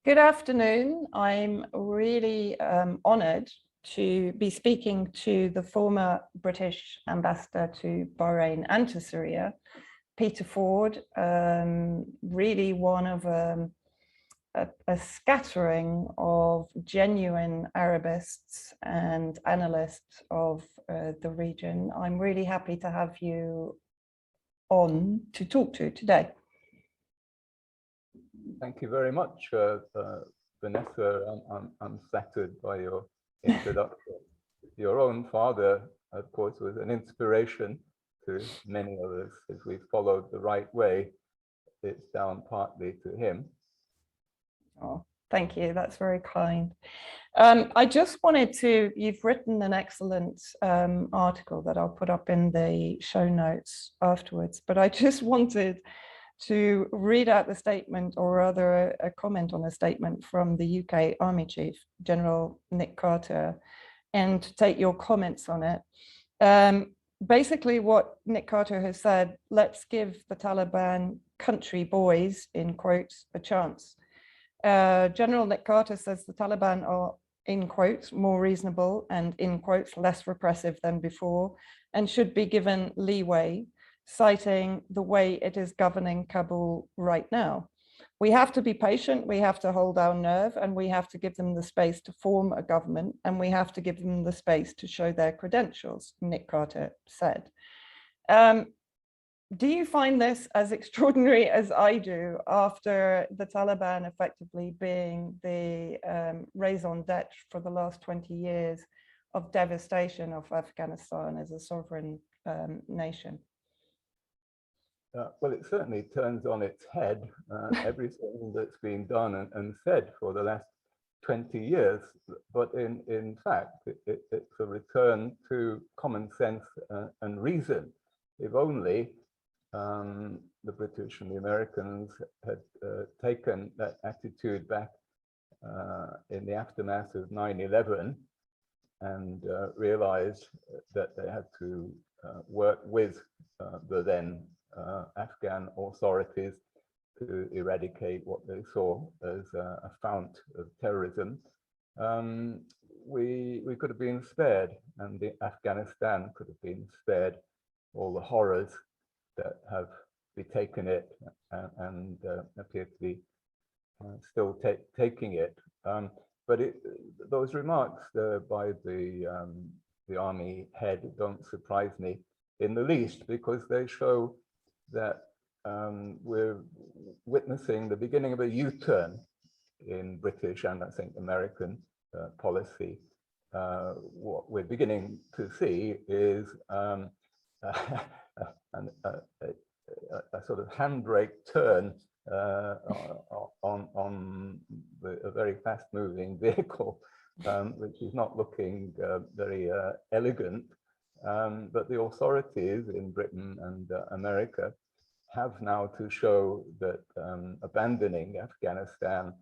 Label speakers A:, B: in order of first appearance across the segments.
A: Good afternoon. I'm really honoured to be speaking to the former British ambassador to Bahrain and to Syria, Peter Ford, really one of a scattering of genuine Arabists and analysts of the region. I'm really happy to have you on to talk to today.
B: Thank you very much, Vanessa. I'm flattered by your introduction. Your own father, of course, was an inspiration to many of us. If we followed the right way, it's down partly to him.
A: Oh, thank you. That's very kind. I just wanted to, you've written an excellent article that I'll put up in the show notes afterwards, but I just wanted to read out the statement, or rather a comment on a statement from the UK Army Chief, General Nick Carter, and to take your comments on it. Basically what Nick Carter has said, let's give the Taliban country boys, in quotes, a chance. General Nick Carter says the Taliban are, in quotes, more reasonable and, in quotes, less repressive than before, and should be given leeway, citing the way it is governing Kabul right now. We have to be patient, we have to hold our nerve, and we have to give them the space to form a government, and we have to give them the space to show their credentials, Nick Carter said. Do you find this as extraordinary as I do, after the Taliban effectively being the raison d'etre for the last 20 years of devastation of Afghanistan as a sovereign nation?
B: Well, it certainly turns on its head everything that's been done and said for the last 20 years. But in fact, it's a return to common sense and reason. If only the British and the Americans had taken that attitude back in the aftermath of 9/11 and realized that they had to work with the then Afghan authorities to eradicate what they saw as a fount of terrorism, we could have been spared, and Afghanistan could have been spared all the horrors that have betaken it and appear to be still taking it. But those remarks by the army head don't surprise me in the least, because they show that we're witnessing the beginning of a U-turn in British and I think American policy. What we're beginning to see is a sort of handbrake turn on a very fast-moving vehicle, which is not looking very elegant. But the authorities in Britain and America have now to show that abandoning Afghanistan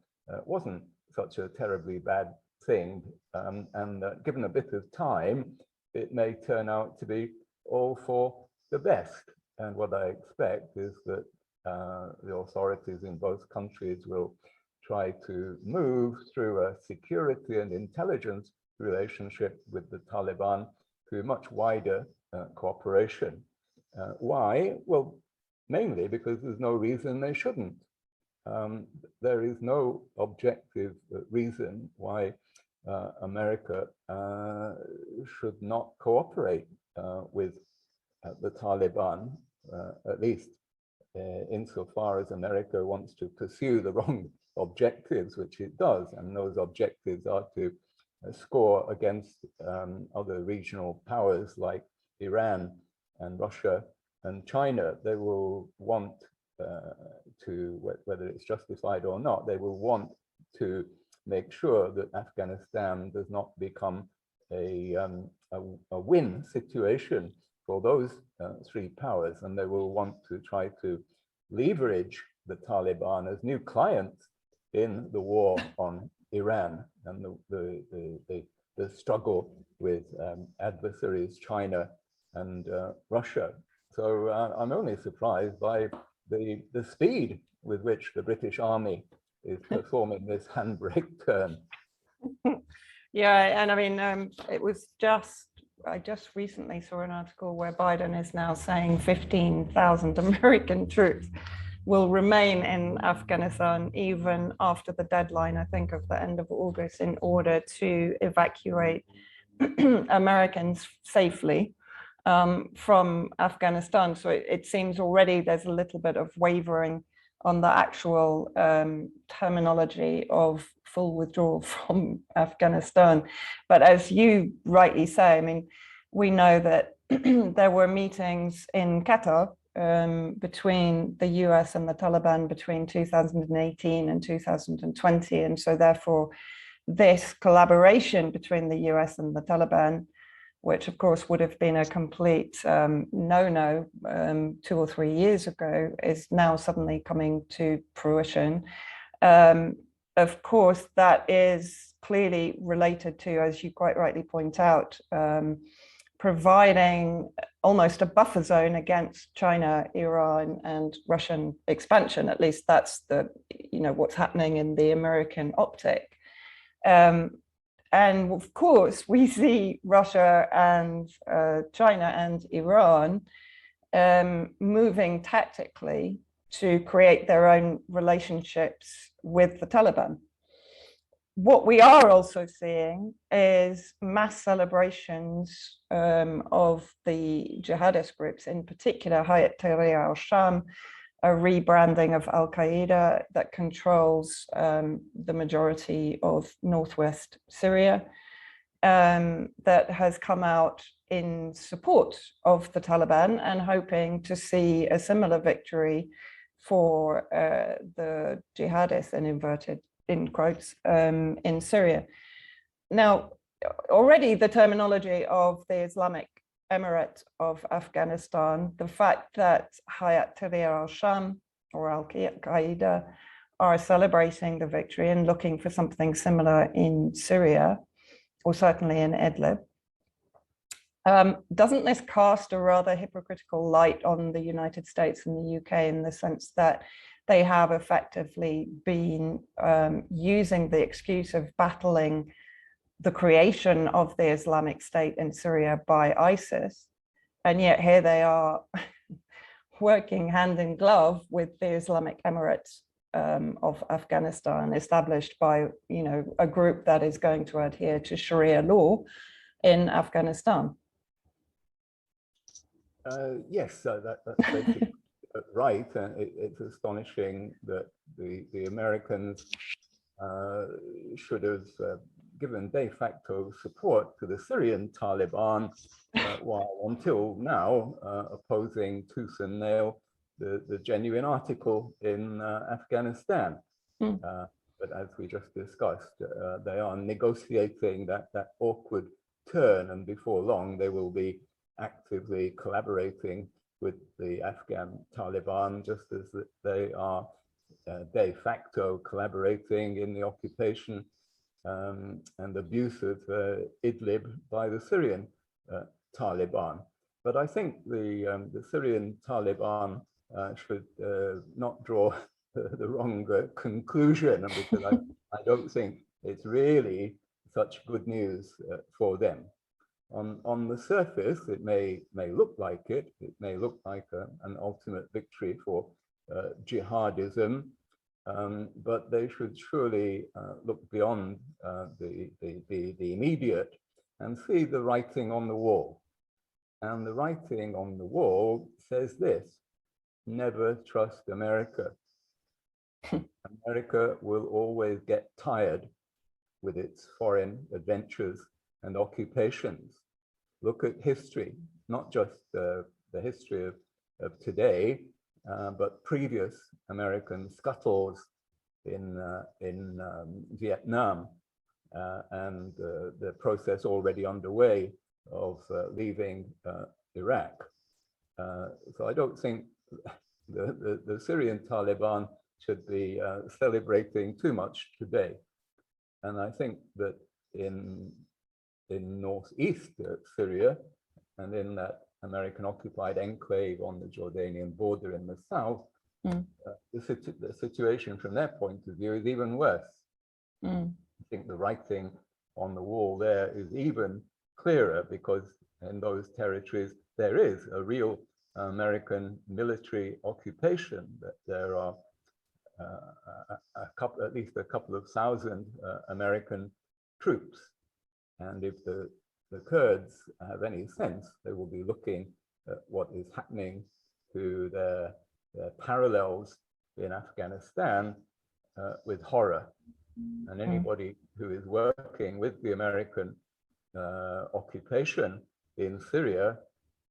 B: wasn't such a terribly bad thing, and given a bit of time, it may turn out to be all for the best. And what I expect is that the authorities in both countries will try to move through a security and intelligence relationship with the Taliban to much wider cooperation. Why? Well, mainly because there's no reason they shouldn't. There is no objective reason why America should not cooperate with the Taliban, at least insofar as America wants to pursue the wrong objectives, which it does. And those objectives are to score against other regional powers like Iran and Russia and China. They will want to, whether it's justified or not, they will want to make sure that Afghanistan does not become a win situation for those three powers, and they will want to try to leverage the Taliban as new clients in the war on Iran and the struggle with adversaries China and Russia. So I'm only surprised by the speed with which the British Army is performing this handbrake turn.
A: Yeah, and I mean, I just recently saw an article where Biden is now saying 15,000 American troops will remain in Afghanistan even after the deadline, I think, of the end of August, in order to evacuate Americans safely from Afghanistan. So it seems already there's a little bit of wavering on the actual terminology of full withdrawal from Afghanistan. But as you rightly say, I mean, we know that there were meetings in Qatar between the US and the Taliban between 2018 and 2020. And so therefore, this collaboration between the US and the Taliban, which of course would have been a complete no-no 2 or 3 years ago, is now suddenly coming to fruition. Of course, that is clearly related to, as you quite rightly point out, providing almost a buffer zone against China, Iran, and Russian expansion. At least that's what's happening in the American optic. And of course, we see Russia and China and Iran moving tactically to create their own relationships with the Taliban. What we are also seeing is mass celebrations of the jihadist groups, in particular Hayat Tahrir al-Sham, a rebranding of Al-Qaeda that controls the majority of northwest Syria, that has come out in support of the Taliban and hoping to see a similar victory for the jihadists, in inverted in quotes, in Syria. Now, already the terminology of the Islamic Emirate of Afghanistan, the fact that Hayat Tahrir al-Sham or Al-Qaeda are celebrating the victory and looking for something similar in Syria, or certainly in Idlib, doesn't this cast a rather hypocritical light on the United States and the UK, in the sense that they have effectively been using the excuse of battling the creation of the Islamic State in Syria by ISIS, and yet here they are working hand in glove with the Islamic Emirate of Afghanistan, established by a group that is going to adhere to Sharia law in Afghanistan.
B: Yes, that's basically right. It's astonishing that the Americans should have given de facto support to the Syrian Taliban, while until now opposing tooth and nail the genuine article in Afghanistan. But as we just discussed, they are negotiating that awkward turn, and before long they will be actively collaborating with the Afghan Taliban, just as they are de facto collaborating in the occupation and abuse of Idlib by the Syrian Taliban. But I think the Syrian Taliban should not draw the wrong conclusion, because I don't think it's really such good news for them. On the surface, it may look like it. It may look like an ultimate victory for jihadism, but they should surely look beyond the immediate and see the writing on the wall. And the writing on the wall says this: never trust America. America will always get tired with its foreign adventures and occupations. Look at history, not just the history of today, but previous American scuttles in Vietnam, and the process already underway of leaving Iraq. So I don't think the Syrian Taliban should be celebrating too much today. And I think that in northeast Syria and in that American occupied enclave on the Jordanian border in the south, the situation from their point of view is even worse. I think the writing on the wall there is even clearer, because in those territories there is a real American military occupation, that there are at least a couple of thousand American troops. And if the Kurds have any sense, they will be looking at what is happening to their parallels in Afghanistan with horror. And anybody who is working with the American occupation in Syria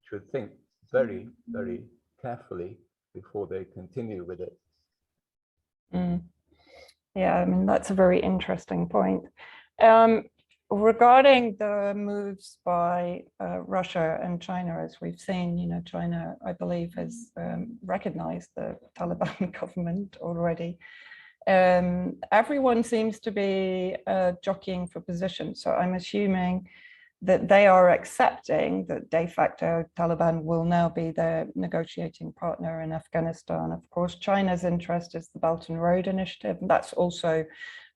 B: should think very, very carefully before they continue with it.
A: Yeah, I mean, that's a very interesting point. Regarding the moves by Russia and China, as we've seen, you know, China, I believe, has recognized the Taliban government already. Everyone seems to be jockeying for position. So I'm assuming that they are accepting that de facto Taliban will now be their negotiating partner in Afghanistan. Of course, China's interest is the Belt and Road Initiative, and that's also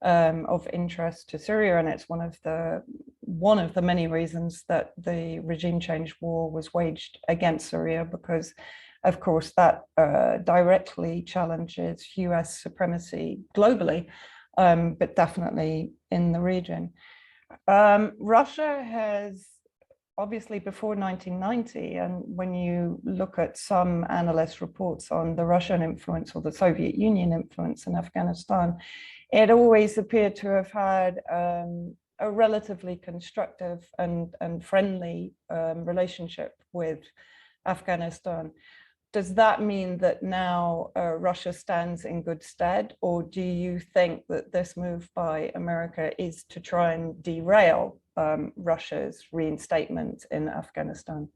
A: of interest to Syria, and it's one of the many reasons that the regime change war was waged against Syria, because of course that directly challenges US supremacy globally, but definitely in the region. Russia has obviously before 1990, and when you look at some analyst reports on the Russian influence or the Soviet Union influence in Afghanistan, it always appeared to have had a relatively constructive and friendly relationship with Afghanistan. Does that mean that now Russia stands in good stead, or do you think that this move by America is to try and derail Russia's reinstatement in Afghanistan?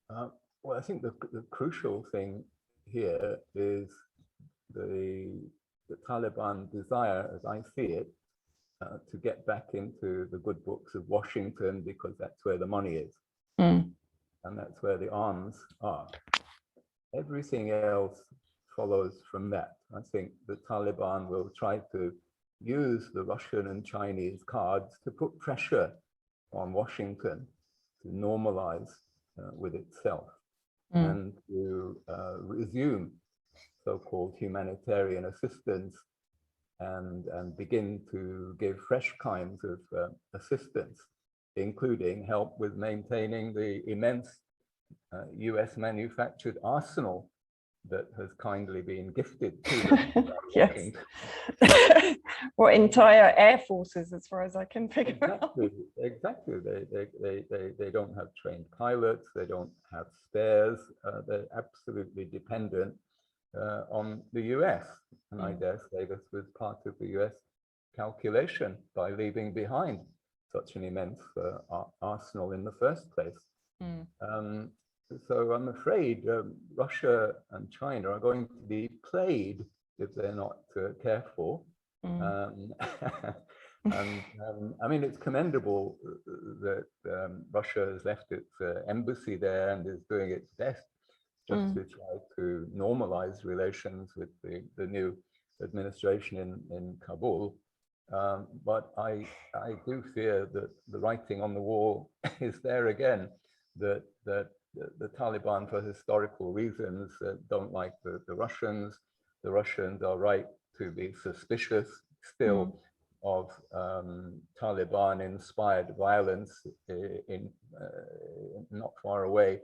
B: Well, I think the crucial thing here is the Taliban desire, as I see it, to get back into the good books of Washington, because that's where the money is. And that's where the arms are. Everything else follows from that. I think the Taliban will try to use the Russian and Chinese cards to put pressure on Washington to normalize with itself and to resume so-called humanitarian assistance and begin to give fresh kinds of assistance, including help with maintaining the immense US manufactured arsenal that has kindly been gifted to them.
A: Yes. Or entire air forces, as far as I can figure out.
B: Exactly. They don't have trained pilots, they don't have spares, they're absolutely dependent on the US. And I dare say this was part of the US calculation by leaving behind such an immense arsenal in the first place. So I'm afraid Russia and China are going to be played if they're not careful. I mean, it's commendable that Russia has left its embassy there and is doing its best just to try to normalize relations with the new administration in Kabul. But I do fear that the writing on the wall is there again, that the Taliban, for historical reasons, don't like the Russians. The Russians are right to be suspicious still of Taliban-inspired violence in not far away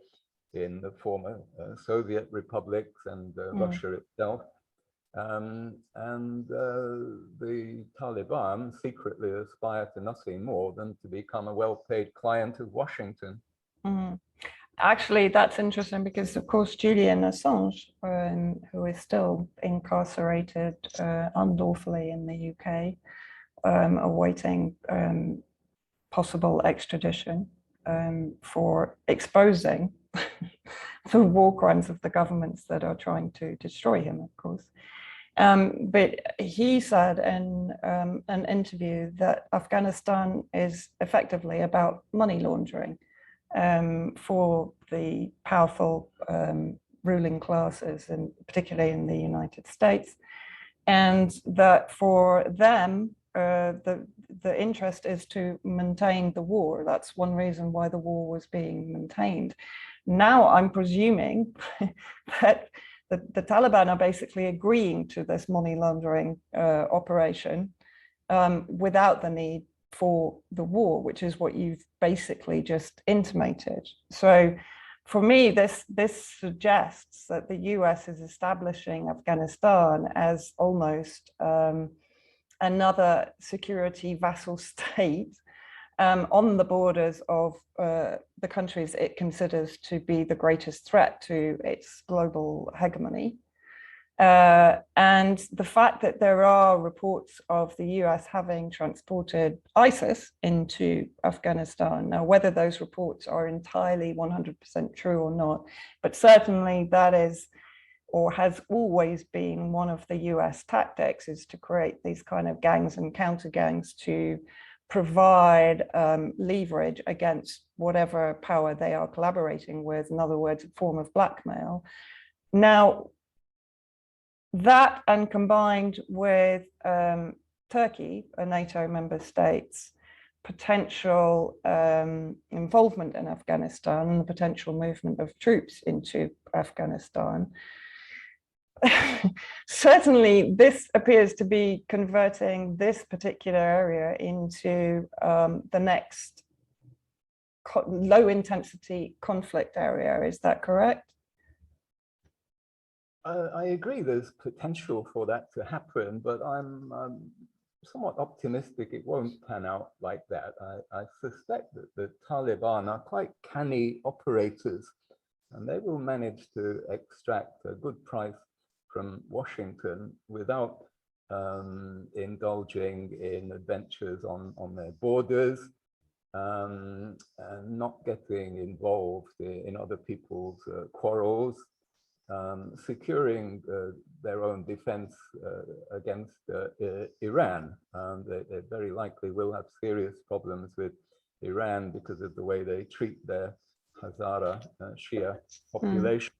B: in the former Soviet republics and Russia itself. And the Taliban secretly aspire to nothing more than to become a well-paid client of Washington.
A: Actually, that's interesting because, of course, Julian Assange, who is still incarcerated unlawfully in the UK, awaiting possible extradition for exposing the war crimes of the governments that are trying to destroy him, of course. But he said in an interview that Afghanistan is effectively about money laundering for the powerful ruling classes, and particularly in the United States, and that for them, the interest is to maintain the war. That's one reason why the war was being maintained. Now, I'm presuming that the Taliban are basically agreeing to this money laundering operation without the need for the war, which is what you've basically just intimated. So for me, this suggests that the US is establishing Afghanistan as almost another security vassal state on the borders of the countries it considers to be the greatest threat to its global hegemony. And the fact that there are reports of the US having transported ISIS into Afghanistan. Now, whether those reports are entirely 100% true or not, but certainly that is, or has always been, one of the US tactics, is to create these kind of gangs and counter gangs to provide leverage against whatever power they are collaborating with, in other words, a form of blackmail. Now, that, and combined with Turkey, a NATO member state's potential involvement in Afghanistan and the potential movement of troops into Afghanistan, certainly this appears to be converting this particular area into the next low intensity conflict area. Is that correct?
B: I agree there's potential for that to happen, but I'm somewhat optimistic it won't pan out like that. I suspect that the Taliban are quite canny operators, and they will manage to extract a good price from Washington without indulging in adventures on their borders, and not getting involved in other people's quarrels. Securing their own defense against Iran. They very likely will have serious problems with Iran because of the way they treat their Hazara Shia population.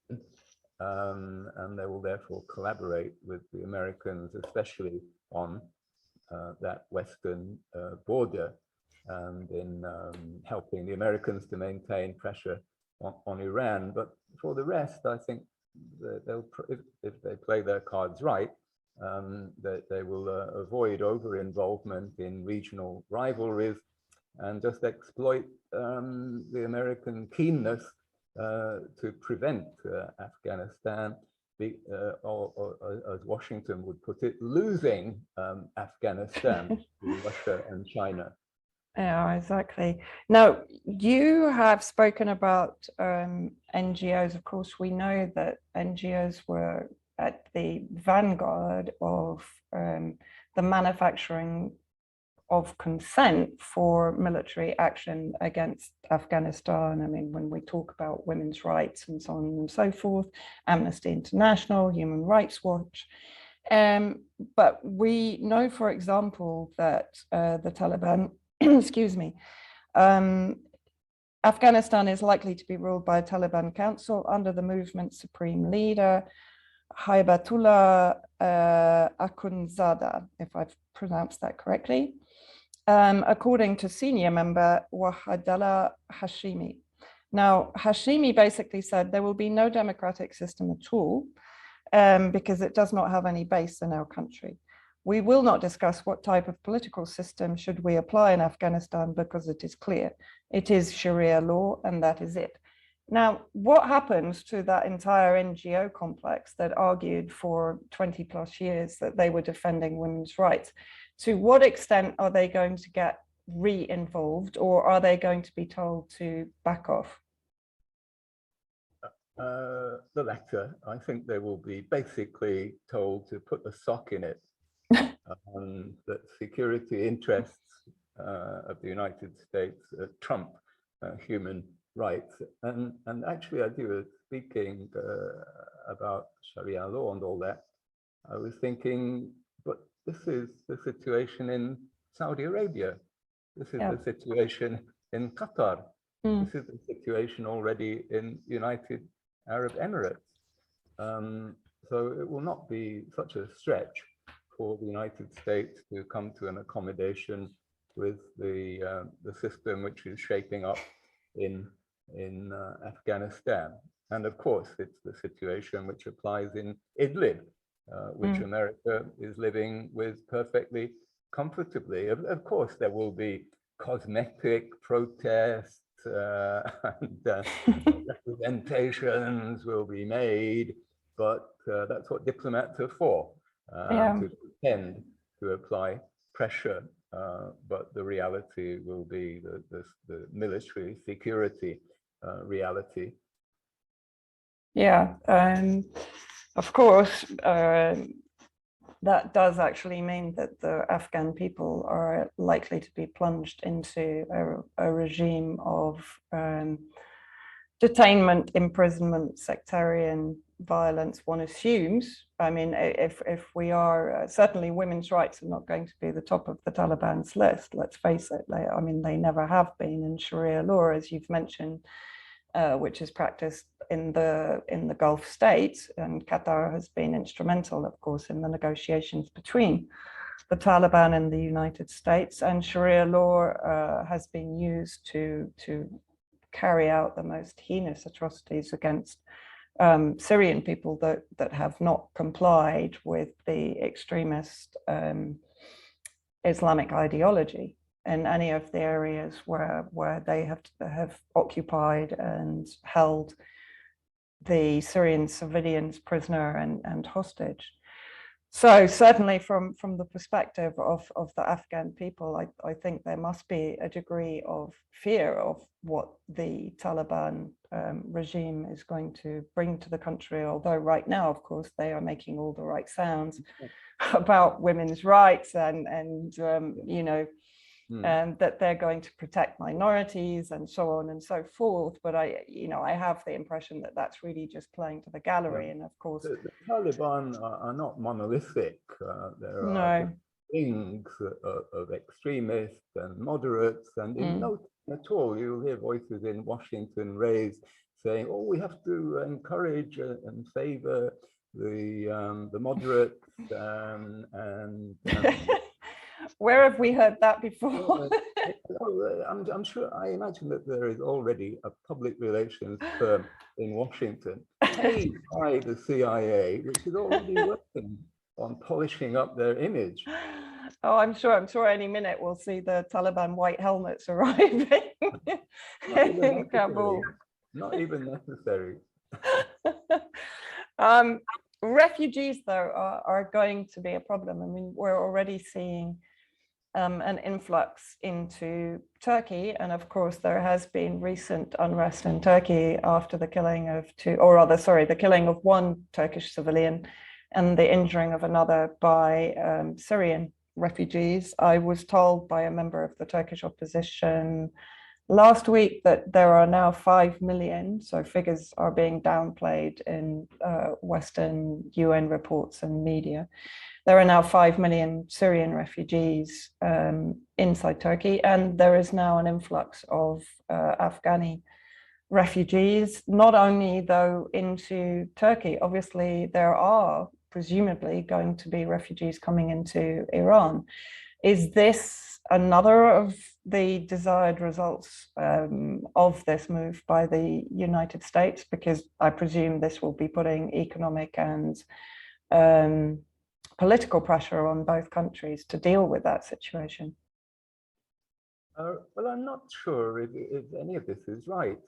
B: And they will therefore collaborate with the Americans, especially on that western border, and in helping the Americans to maintain pressure on Iran. But for the rest, I think if they play their cards right, they will avoid over-involvement in regional rivalries and just exploit the American keenness to prevent Afghanistan, or as Washington would put it, losing Afghanistan to Russia and China.
A: Yeah, exactly. Now, you have spoken about NGOs. Of course, we know that NGOs were at the vanguard of the manufacturing of consent for military action against Afghanistan. I mean, when we talk about women's rights and so on and so forth, Amnesty International, Human Rights Watch. But we know, for example, that the Taliban, excuse me, Afghanistan is likely to be ruled by a Taliban council under the movement's supreme leader, Haibatullah Akhundzada, if I've pronounced that correctly, according to senior member Wahidullah Hashimi. Now, Hashimi basically said there will be no democratic system at all because it does not have any base in our country. We will not discuss what type of political system should we apply in Afghanistan because it is clear. It is Sharia law, and that is it. Now, what happens to that entire NGO complex that argued for 20 plus years that they were defending women's rights? To what extent are they going to get re-involved, or are they going to be told to back off?
B: The latter. I think they will be basically told to put a sock in it. That security interests of the United States trump human rights. And actually, as you were speaking about Sharia law and all that, I was thinking, but this is the situation in Saudi Arabia. This is the situation in Qatar. This is the situation already in United Arab Emirates. So it will not be such a stretch for the United States to come to an accommodation with the system which is shaping up in Afghanistan. And of course, it's the situation which applies in Idlib, which America is living with perfectly comfortably. Of course, there will be cosmetic protests and representations will be made, but that's what diplomats are for, to pretend to apply pressure. But the reality will be the military security reality.
A: Yeah, of course, that does actually mean that the Afghan people are likely to be plunged into a regime of detainment, imprisonment, sectarian violence, one assumes. I mean, if we are, certainly women's rights are not going to be the top of the Taliban's list, let's face it. I mean, they never have been in Sharia law, as you've mentioned, which is practiced in the Gulf states, and Qatar has been instrumental, of course, in the negotiations between the Taliban and the United States. And Sharia law has been used to carry out the most heinous atrocities against Syrian people that have not complied with the extremist Islamic ideology in any of the areas where they have occupied and held the Syrian civilians prisoner and hostage. So certainly from the perspective of the Afghan people, I think there must be a degree of fear of what the Taliban regime is going to bring to the country, although right now, of course, they are making all the right sounds about women's rights and you know, and that they're going to protect minorities and so on and so forth. But I have the impression that that's really just playing to the gallery. And of course,
B: the Taliban are not monolithic. There are wings of extremists and moderates, and in no time at all you'll hear voices in Washington raised saying, "Oh, we have to encourage and favor the moderates."
A: Where have we heard that before?
B: I'm sure, I imagine that there is already a public relations firm in Washington paid by the CIA, which is already working on polishing up their image.
A: Oh, I'm sure any minute we'll see the Taliban white helmets arriving in Kabul.
B: Not even necessary.
A: Refugees, though, are going to be a problem. I mean, we're already seeing an influx into Turkey. And of course, there has been recent unrest in Turkey after the killing of the killing of one Turkish civilian and the injuring of another by Syrian refugees. I was told by a member of the Turkish opposition last week that there are now 5 million, so figures are being downplayed in Western UN reports and media. There are now 5 million Syrian refugees inside Turkey, and there is now an influx of Afghani refugees, not only though into Turkey. Obviously, there are presumably going to be refugees coming into Iran. Is this another of the desired results of this move by the United States? Because I presume this will be putting economic and political pressure on both countries to deal with that situation.
B: Well, I'm not sure if any of this is right.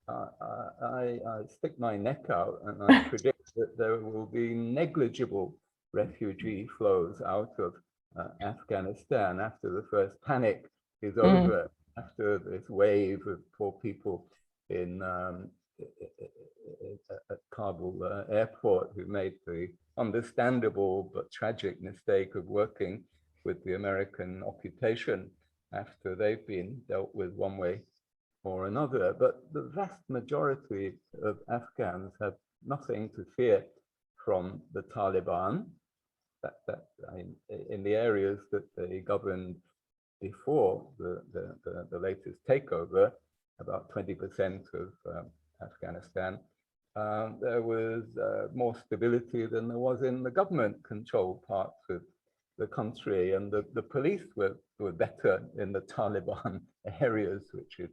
B: I stick my neck out and I predict that there will be negligible refugee flows out of Afghanistan after the first panic is over, after this wave of poor people in at Kabul airport who made the understandable but tragic mistake of working with the American occupation after they've been dealt with one way or another. But the vast majority of Afghans have nothing to fear from the Taliban. In the areas that they governed before the latest takeover, about 20% of Afghanistan, there was more stability than there was in the government-controlled parts of the country, and the police were better in the Taliban areas, which is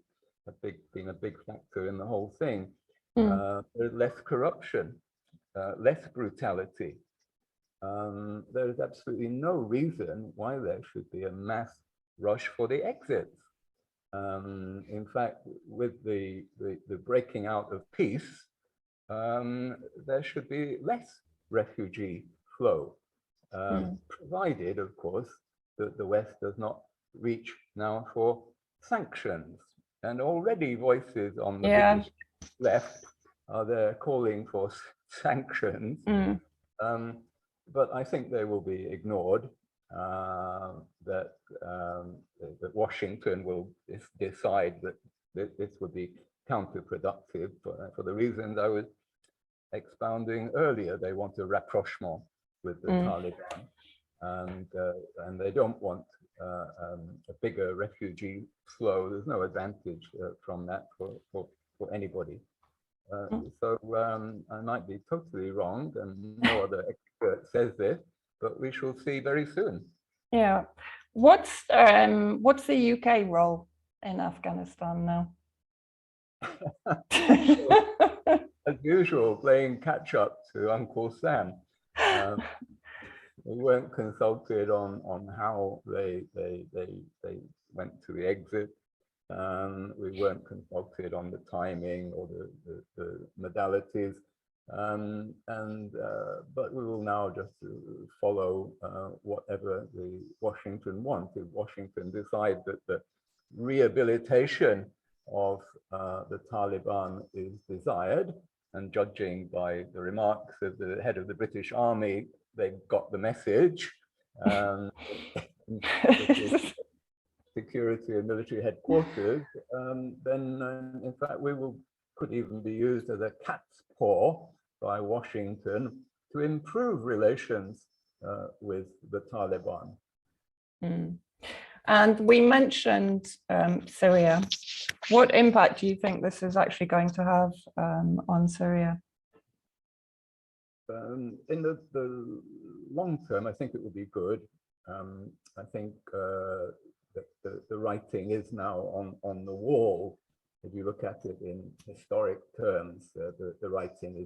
B: been a big factor in the whole thing. There's less corruption, less brutality. There's absolutely no reason why there should be a mass rush for the exits. In fact, with the breaking out of peace, there should be less refugee flow, provided, of course, that the West does not reach now for sanctions. And already voices on the British left are there calling for sanctions. But I think they will be ignored, that Washington will decide that this would be counterproductive for the reasons I was expounding earlier. They want a rapprochement with the Taliban, and they don't want a bigger refugee flow. There's no advantage from that for anybody. So I might be totally wrong, and no other expert says this, but we shall see very soon.
A: Yeah. What's the UK role in Afghanistan now?
B: As usual, playing catch up to Uncle Sam. We weren't consulted on how they went to the exit. We weren't consulted on the timing or the modalities, but we will now just follow whatever the Washington wants. If Washington decides that the rehabilitation of the Taliban is desired, and judging by the remarks of the head of the British Army, they've got the message. Security and military headquarters, then in fact could even be used as a cat's paw by Washington to improve relations with the Taliban.
A: And we mentioned Syria. What impact do you think this is actually going to have on Syria?
B: In the long term, I think it will be good. I think the writing is now on the wall. If you look at it in historic terms, the writing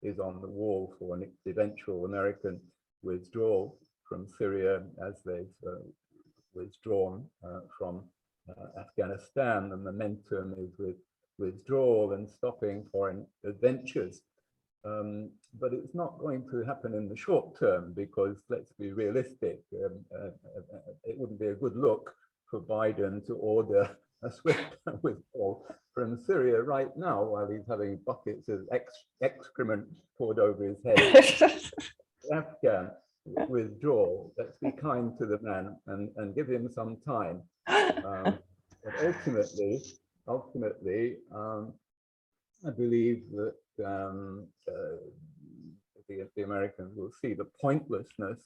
B: is on the wall for an eventual American withdrawal from Syria, as they've withdrawn from Afghanistan. The momentum is with withdrawal and stopping foreign adventures. But it's not going to happen in the short term, because let's be realistic, it wouldn't be a good look for Biden to order a swift withdrawal from Syria right now while he's having buckets of excrement poured over his head. Afghan withdrawal, let's be kind to the man and give him some time. But ultimately, I believe that the Americans will see the pointlessness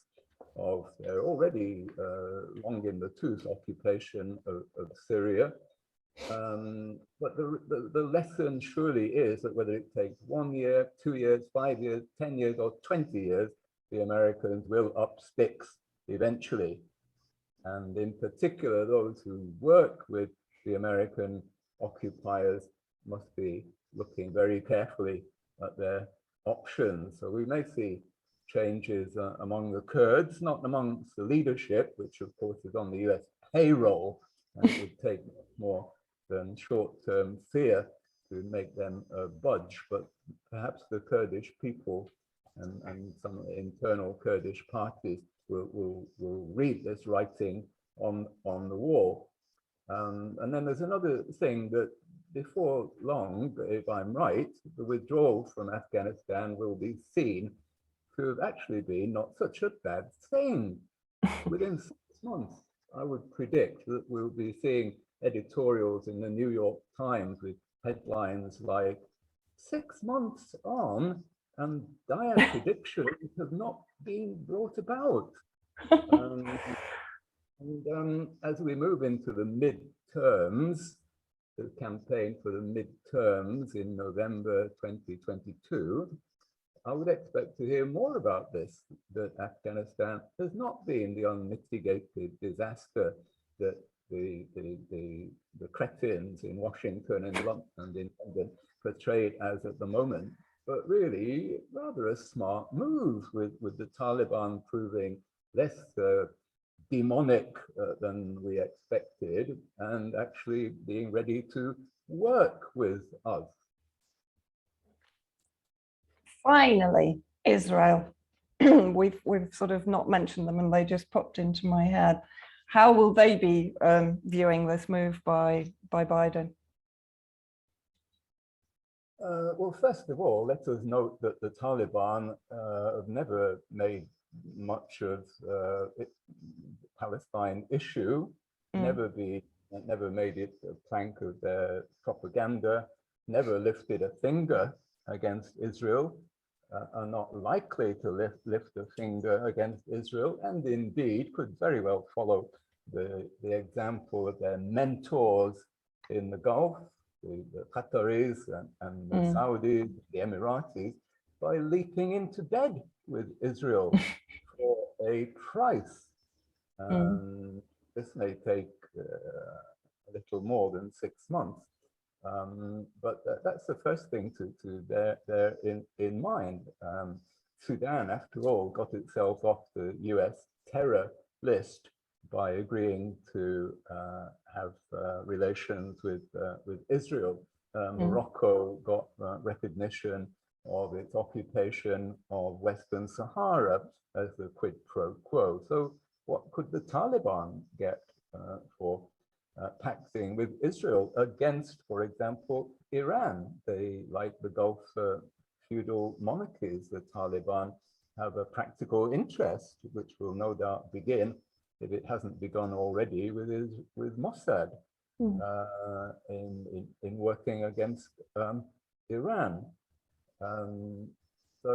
B: of their already long in the tooth occupation of Syria. But the lesson surely is that whether it takes 1 year, 2 years, 5 years, 10 years, or 20 years, the Americans will up sticks eventually. And in particular, those who work with the American occupiers must be looking very carefully at their options. So we may see changes among the Kurds, not amongst the leadership, which of course is on the US payroll, and it would take more than short-term fear to make them budge, but perhaps the Kurdish people and some of the internal Kurdish parties will read this writing on the wall. And then there's another thing, that before long, if I'm right, the withdrawal from Afghanistan will be seen to have actually been not such a bad thing. Within 6 months, I would predict that we'll be seeing editorials in the New York Times with headlines like 6 months on and dire predictions have not been brought about. And as we move into the midterms, the campaign for the midterms in November 2022, I would expect to hear more about this, that Afghanistan has not been the unmitigated disaster that the cretins in Washington and in London portrayed as at the moment, but really rather a smart move with the Taliban proving less demonic than we expected and actually being ready to work with us.
A: Finally, Israel. we've sort of not mentioned them and they just popped into my head. How will they be viewing this move by Biden?
B: Well, first of all, let us note that the Taliban have never made much of Palestine issue, never made it a plank of their propaganda, never lifted a finger against Israel, are not likely to lift a finger against Israel, and indeed could very well follow the example of their mentors in the Gulf, the Qataris and the Saudis, the Emiratis, by leaping into bed with Israel for a price. This may take a little more than 6 months. But that's the first thing to bear in mind. Sudan, after all, got itself off the US terror list by agreeing to have relations with Israel. Morocco got recognition of its occupation of Western Sahara as the quid pro quo. So what could the Taliban get for paxing with Israel against, for example, Iran? They, like the Gulf feudal monarchies, the Taliban have a practical interest, which will no doubt begin, if it hasn't begun already, with Mossad in working against Iran. So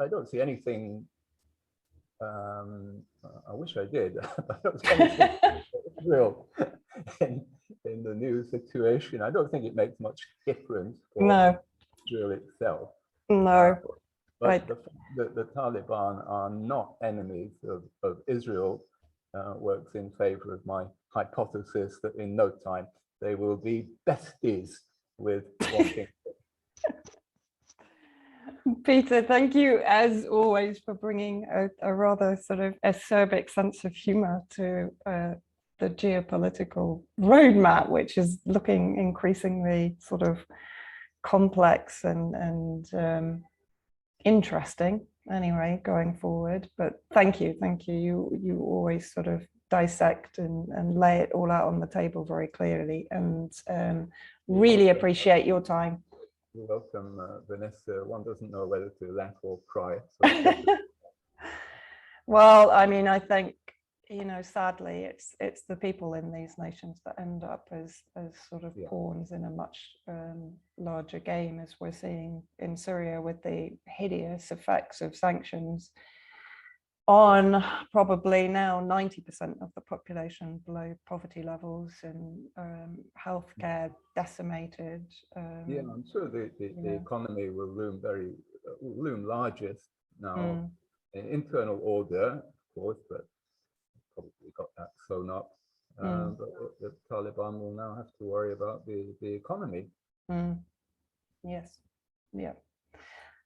B: I don't see anything. I wish I did. I don't see anything real in the new situation. I don't think it makes much difference for Israel itself. But the fact that the Taliban are not enemies of Israel works in favor of my hypothesis that in no time they will be besties with Washington.
A: Peter, thank you as always for bringing a rather sort of acerbic sense of humor to the geopolitical roadmap, which is looking increasingly sort of complex and interesting anyway going forward. But thank you. You always sort of dissect and lay it all out on the table very clearly, and really appreciate your time.
B: You're welcome, Vanessa. One doesn't know whether to laugh or cry. So
A: well, I mean, I think, you know, sadly, it's the people in these nations that end up as sort of pawns in a much larger game, as we're seeing in Syria with the hideous effects of sanctions on probably now 90% of the population below poverty levels, and healthcare decimated.
B: Yeah, I'm sure the economy will loom largest now. Internal order, of course, but probably got that sewn up. But the Taliban will now have to worry about the economy.
A: Yes, yeah.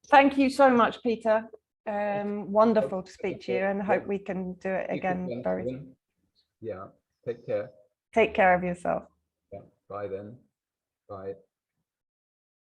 A: Thank you so much, Peter. Wonderful to speak to you, and hope we can do it again very soon.
B: Yeah, take care.
A: Take care of yourself.
B: Yeah, bye then. Bye.